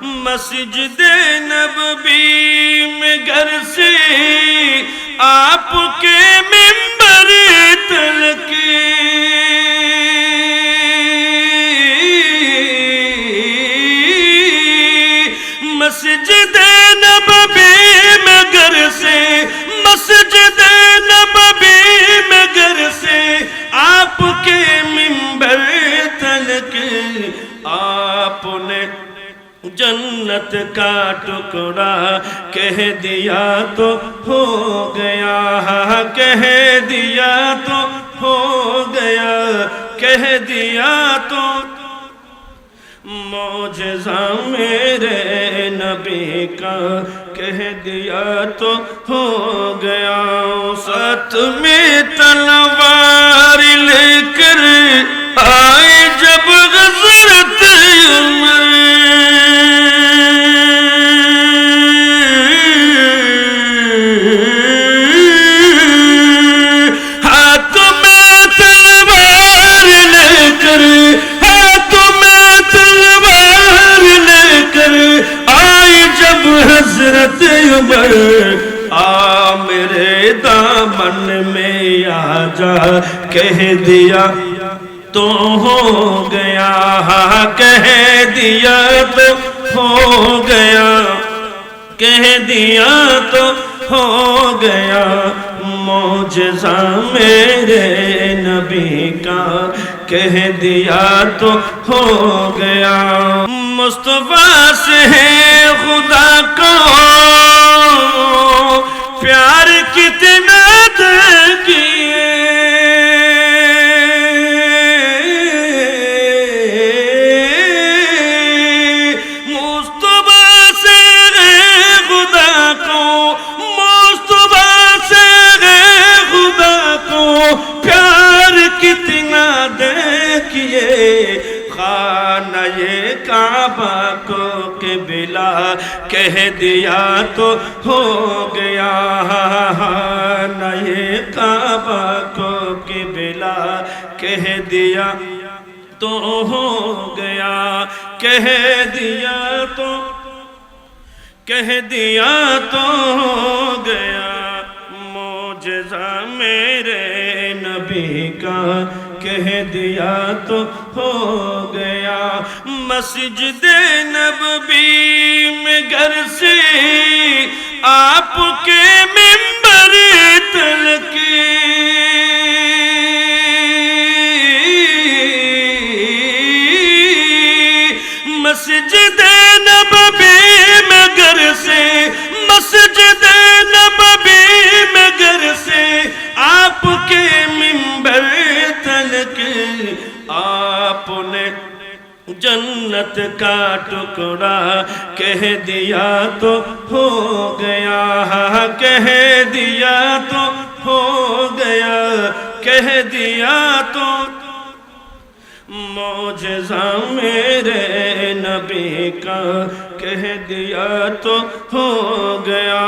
مسجد نبوی میں گھر سے آپ کے منبر تلک مسجد نبوی میں گھر سے مسجد نبوی میں گھر سے آپ کے منبر تلک آپ نے جنت کا ٹکڑا کہہ دیا تو ہو گیا، کہہ دیا تو ہو گیا، کہہ دیا تو معجزہ میرے نبی کا کہہ دیا تو ہو گیا۔ ساتھ میں تلوار لے کر آئے جب حضرت عمر، ہاتھ میں تلوار لے کر، ہاتھ میں تلوار لے کر آئے جب حضرت عمر، آ میرے دامن میں آ جا کہہ دیا تو ہو گیا، کہہ دیا تو ہو گیا، کہہ دیا تو ہو گیا۔ معجزہ میرے نبی کا کہہ دیا تو ہو گیا۔ مصطفیٰ سے ہے خدا کو پیار کتنا دیکھیے، مصطفیٰ سے ہے خدا کو، مصطفیٰ سے ہے خدا کو پیار کتنا دیکھیے۔ خانہ کعبہ کو قبلہ کہہ دیا تو ہو گیا، خانہ کعبہ کو قبلہ کہہ دیا تو ہو گیا، کہہ دیا تو، کہہ دیا تو ہو گیا۔ معجزہ میرے نبی کا کہہ دیا تو ہو گیا۔ مسجد نبوی میں گھر سے آپ کے منبر تلک مسجد نبوی میں گھر سے مسجد نبوی میں گھر سے آپ کے منبر تلک آپ نے جنت کا ٹکڑا کہہ دیا تو ہو گیا، کہہ دیا تو ہو گیا، کہہ دیا تو معجزہ میرے نبی کا کہہ دیا تو ہو گیا۔